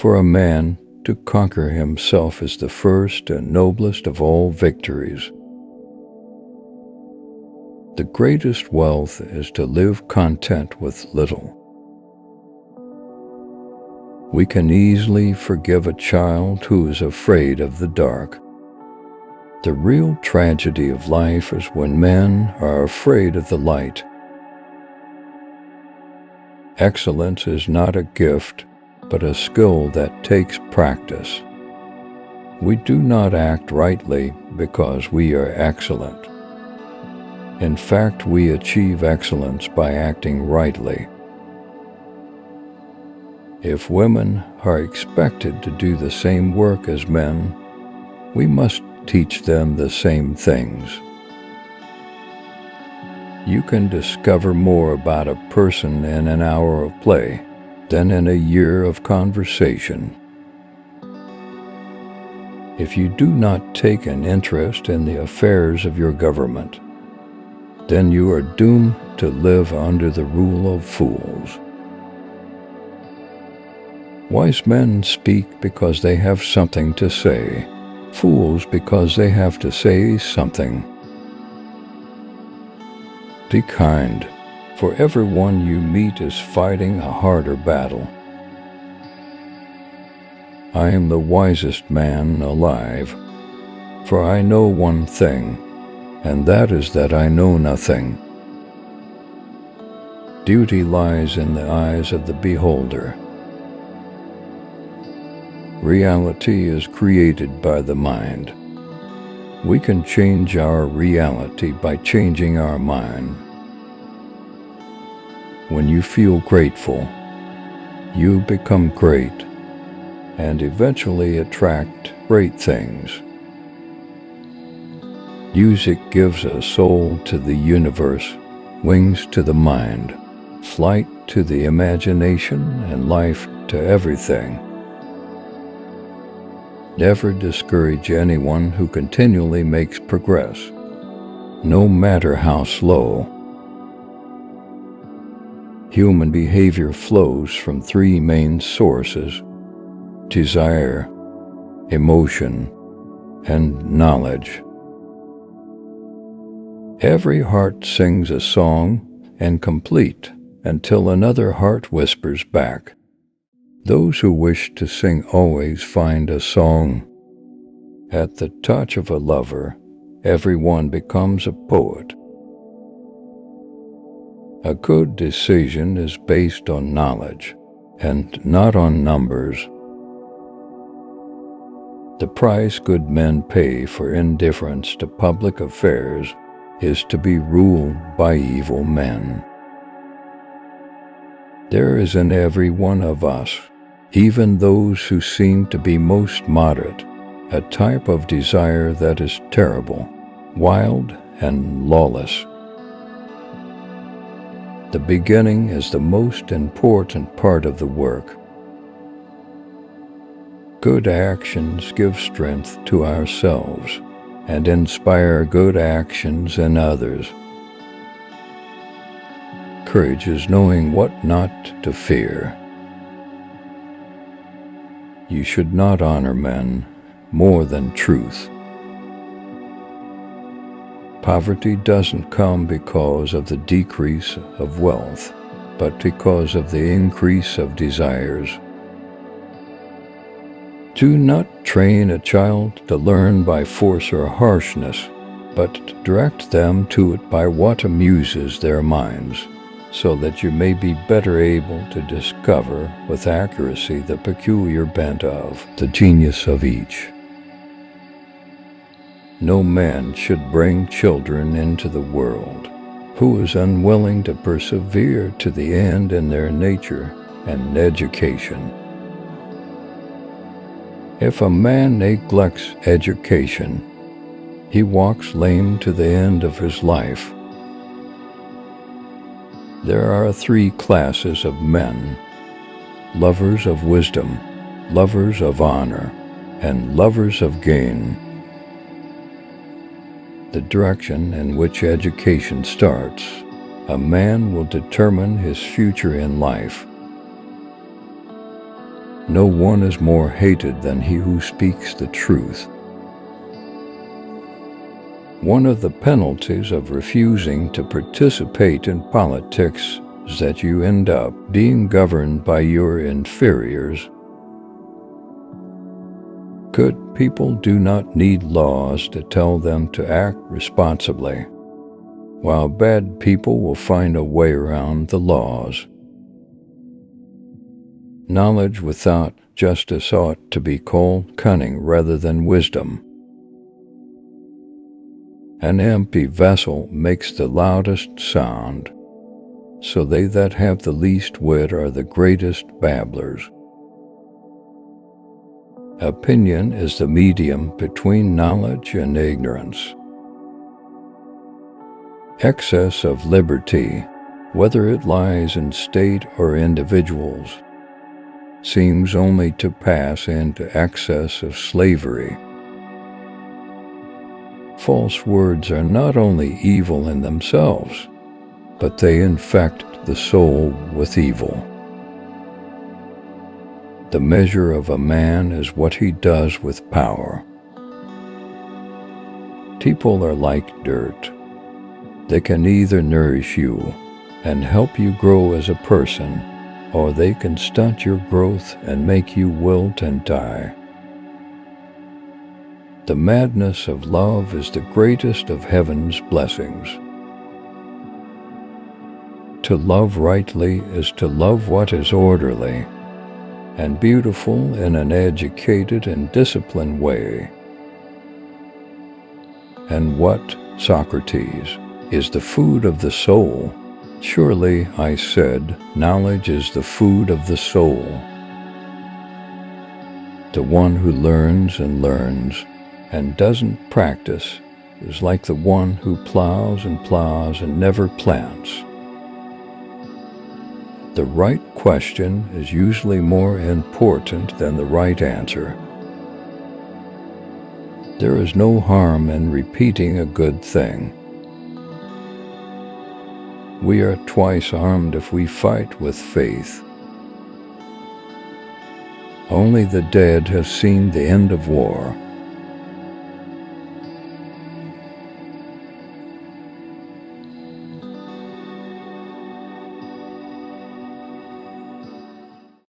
For a man to conquer himself is the first and noblest of all victories. The greatest wealth is to live content with little. We can easily forgive a child who is afraid of the dark. The real tragedy of life is when men are afraid of the light. Excellence is not a gift, but a skill that takes practice. We do not act rightly because we are excellent. In fact, we achieve excellence by acting rightly. If women are expected to do the same work as men, we must teach them the same things. You can discover more about a person in an hour of play than in a year of conversation. If you do not take an interest in the affairs of your government, then you are doomed to live under the rule of fools. Wise men speak because they have something to say, fools because they have to say something. Be kind, for everyone you meet is fighting a harder battle. I am the wisest man alive, for I know one thing, and that is that I know nothing. Duty lies in the eyes of the beholder. Reality is created by the mind. We can change our reality by changing our mind. When you feel grateful, you become great and eventually attract great things. Music gives a soul to the universe, wings to the mind, flight to the imagination, and life to everything. Never discourage anyone who continually makes progress, no matter how slow. Human behavior flows from three main sources: desire, emotion, and knowledge. Every heart sings a song and complete until another heart whispers back. Those who wish to sing always find a song. At the touch of a lover, everyone becomes a poet. A good decision is based on knowledge and not on numbers. The price good men pay for indifference to public affairs is to be ruled by evil men. There is in every one of us, even those who seem to be most moderate, a type of desire that is terrible, wild, and lawless. The beginning is the most important part of the work. Good actions give strength to ourselves and inspire good actions in others. Courage is knowing what not to fear. You should not honor men more than truth. Poverty doesn't come because of the decrease of wealth, but because of the increase of desires. Do not train a child to learn by force or harshness, but direct them to it by what amuses their minds, so that you may be better able to discover with accuracy the peculiar bent of the genius of each. No man should bring children into the world who is unwilling to persevere to the end in their nature and education. If a man neglects education, he walks lame to the end of his life. There are three classes of men: lovers of wisdom, lovers of honor, and lovers of gain. The direction in which education starts, a man will determine his future in life. No one is more hated than he who speaks the truth. One of the penalties of refusing to participate in politics is that you end up being governed by your inferiors. Good people do not need laws to tell them to act responsibly, while bad people will find a way around the laws. Knowledge without justice ought to be called cunning rather than wisdom. An empty vessel makes the loudest sound, so they that have the least wit are the greatest babblers. Opinion is the medium between knowledge and ignorance. Excess of liberty, whether it lies in state or individuals, seems only to pass into excess of slavery. False words are not only evil in themselves, but they infect the soul with evil. The measure of a man is what he does with power. People are like dirt. They can either nourish you and help you grow as a person, or they can stunt your growth and make you wilt and die. The madness of love is the greatest of heaven's blessings. To love rightly is to love what is orderly and beautiful in an educated and disciplined way. And what, Socrates, is the food of the soul? Surely, I said, knowledge is the food of the soul. The one who learns and doesn't practice is like the one who plows and never plants. The right question is usually more important than the right answer. There is no harm in repeating a good thing. We are twice armed if we fight with faith. Only the dead have seen the end of war.